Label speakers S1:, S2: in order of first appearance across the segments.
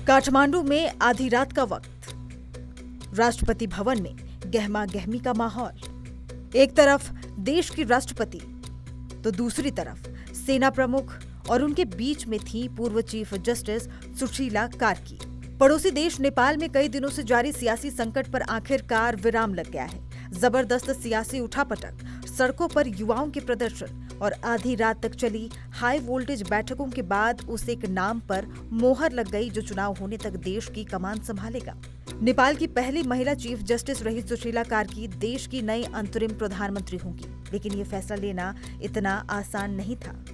S1: काठमांडू में आधी रात का वक्त, राष्ट्रपति भवन में गहमा गहमी का माहौल। एक तरफ देश की राष्ट्रपति तो दूसरी तरफ सेना प्रमुख और उनके बीच में थी पूर्व चीफ जस्टिस सुशीला कार्की। पड़ोसी देश नेपाल में कई दिनों से जारी सियासी संकट पर आखिरकार विराम लग गया है। जबरदस्त सियासी उठापटक, सड़कों पर युवाओं के प्रदर्शन और आधी रात तक चली हाई वोल्टेज बैठकों के बाद उस एक नाम पर मोहर लग गई जो चुनाव होने तक देश की कमान संभालेगा। नेपाल की पहली महिला चीफ जस्टिस रही सुशीला कार्की देश की नई अंतरिम प्रधानमंत्री होंगी, लेकिन ये फैसला लेना इतना आसान नहीं था।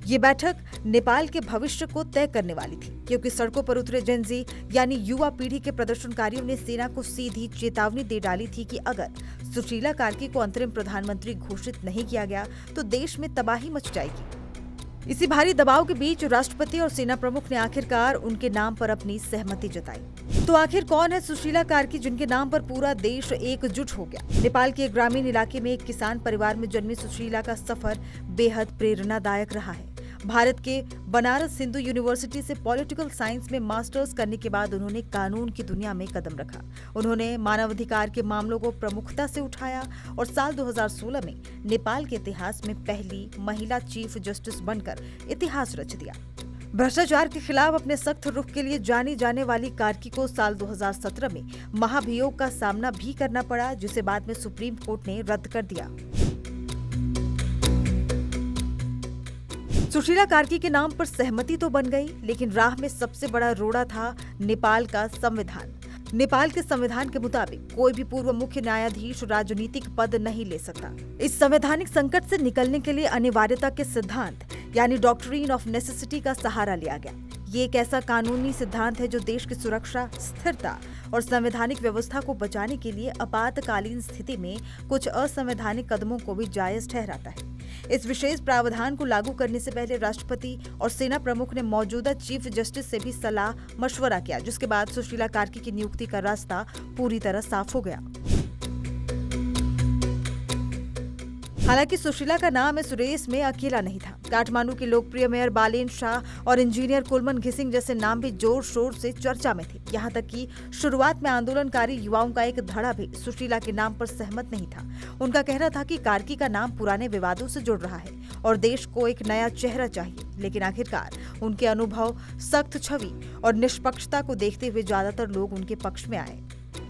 S1: ये बैठक नेपाल के भविष्य को तय करने वाली थी, क्योंकि सड़कों पर उतरे जेनजी यानी युवा पीढ़ी के प्रदर्शनकारियों ने सेना को सीधी चेतावनी दे डाली थी कि अगर सुशीला कार्की को अंतरिम प्रधानमंत्री घोषित नहीं किया गया तो देश में तबाही मच जाएगी। इसी भारी दबाव के बीच राष्ट्रपति और सेना प्रमुख ने आखिरकार उनके नाम पर अपनी सहमति जताई। तो आखिर कौन है सुशीला कार्की जिनके नाम पर पूरा देश एकजुट हो गया? नेपाल के एक ग्रामीण इलाके में एक किसान परिवार में जन्मी सुशीला का सफर बेहद प्रेरणादायक रहा है। भारत के बनारस हिंदू यूनिवर्सिटी से पॉलिटिकल साइंस में मास्टर्स करने के बाद उन्होंने कानून की दुनिया में कदम रखा। उन्होंने मानवाधिकार के मामलों को प्रमुखता से उठाया और साल 2016 में नेपाल के इतिहास में पहली महिला चीफ जस्टिस बनकर इतिहास रच दिया। भ्रष्टाचार के खिलाफ अपने सख्त रुख के लिए जानी जाने वाली कार्की को साल 2017 में महाभियोग का सामना भी करना पड़ा, जिसे बाद में सुप्रीम कोर्ट ने रद्द कर दिया। सुशीला कार्की के नाम पर सहमति तो बन गई, लेकिन राह में सबसे बड़ा रोड़ा था नेपाल का संविधान। नेपाल के संविधान के मुताबिक कोई भी पूर्व मुख्य न्यायाधीश राजनीतिक पद नहीं ले सकता। इस संवैधानिक संकट से निकलने के लिए अनिवार्यता के सिद्धांत यानी डॉक्ट्रिन ऑफ नेसेसिटी का सहारा लिया गया। ये एक ऐसा कानूनी सिद्धांत है जो देश की सुरक्षा, स्थिरता और संवैधानिक व्यवस्था को बचाने के लिए आपातकालीन स्थिति में कुछ असंवैधानिक कदमों को भी जायज ठहराता है। इस विशेष प्रावधान को लागू करने से पहले राष्ट्रपति और सेना प्रमुख ने मौजूदा चीफ जस्टिस से भी सलाह मशवरा किया, जिसके बाद सुशीला कार्की की नियुक्ति का रास्ता पूरी तरह साफ हो गया। हालांकि सुशीला का नाम इस रेस में अकेला नहीं था। काठमांडू के लोकप्रिय मेयर बालेन्द्र शाह और इंजीनियर कुलमन घिसिंग जैसे नाम भी जोर शोर से चर्चा में थे। यहाँ तक कि शुरुआत में आंदोलनकारी युवाओं का एक धड़ा भी सुशीला के नाम पर सहमत नहीं था। उनका कहना था कि कार्की का नाम पुराने विवादों से जुड़ रहा है और देश को एक नया चेहरा चाहिए। लेकिन आखिरकार उनके अनुभव, सख्त छवि और निष्पक्षता को देखते हुए ज्यादातर लोग उनके पक्ष में आए।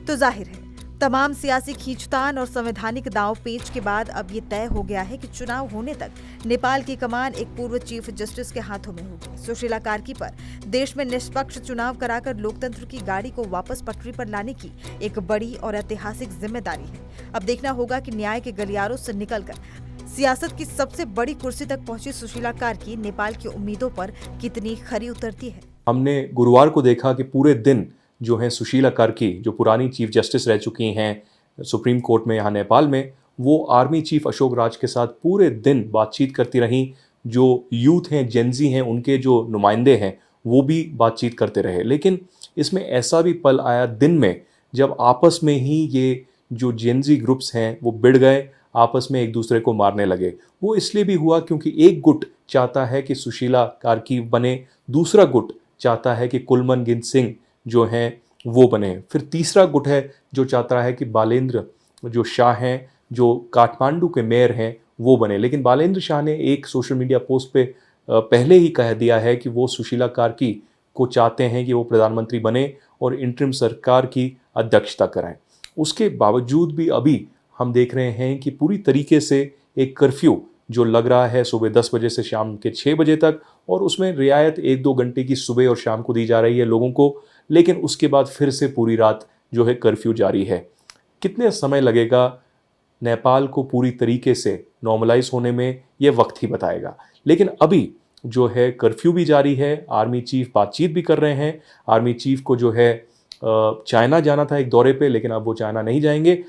S1: तो जाहिर है तमाम सियासी खींचतान और संवैधानिक दांव पेच के बाद अब ये तय हो गया है कि चुनाव होने तक नेपाल की कमान एक पूर्व चीफ जस्टिस के हाथों में होगी। सुशीला कार्की पर देश में निष्पक्ष चुनाव कराकर लोकतंत्र की गाड़ी को वापस पटरी पर लाने की एक बड़ी और ऐतिहासिक जिम्मेदारी है। अब देखना होगा कि न्याय के गलियारों से निकलकर सियासत की सबसे बड़ी कुर्सी तक पहुंची सुशीला कार्की नेपाल की उम्मीदों पर कितनी खरी उतरती है।
S2: हमने गुरुवार को देखा कि पूरे दिन जो है सुशीला कार्की, जो पुरानी चीफ जस्टिस रह चुकी हैं सुप्रीम कोर्ट में यहाँ नेपाल में, वो आर्मी चीफ अशोक राज के साथ पूरे दिन बातचीत करती रहीं। जो यूथ हैं, जेनजी हैं, उनके जो नुमाइंदे हैं वो भी बातचीत करते रहे। लेकिन इसमें ऐसा भी पल आया दिन में जब आपस में ही ये जो जेनजी ग्रुप्स हैं वो भिड़ गए, आपस में एक दूसरे को मारने लगे। वो इसलिए भी हुआ क्योंकि एक गुट चाहता है कि सुशीला कार्की बने, दूसरा गुट चाहता है कि कुलमन घिसिंग जो हैं वो बने, फिर तीसरा गुट है जो चाहता है कि बालेन्द्र जो शाह हैं, जो काठमांडू के मेयर हैं, वो बने। लेकिन बालेन्द्र शाह ने एक सोशल मीडिया पोस्ट पे पहले ही कह दिया है कि वो सुशीला कार्की को चाहते हैं कि वो प्रधानमंत्री बने और इंटरिम सरकार की अध्यक्षता कराएं। उसके बावजूद भी अभी हम देख रहे हैं कि पूरी तरीके से एक कर्फ्यू जो लग रहा है सुबह 10 बजे से शाम के 6 बजे तक, और उसमें रियायत 1-2 घंटे की सुबह और शाम को दी जा रही है लोगों को, लेकिन उसके बाद फिर से पूरी रात जो है कर्फ्यू जारी है। कितने समय लगेगा नेपाल को पूरी तरीके से नॉर्मलाइज होने में, ये वक्त ही बताएगा। लेकिन अभी जो है कर्फ्यू भी जारी है, आर्मी चीफ बातचीत भी कर रहे हैं। आर्मी चीफ को जो है चाइना जाना था एक दौरे पे, लेकिन अब वो चाइना नहीं जाएंगे।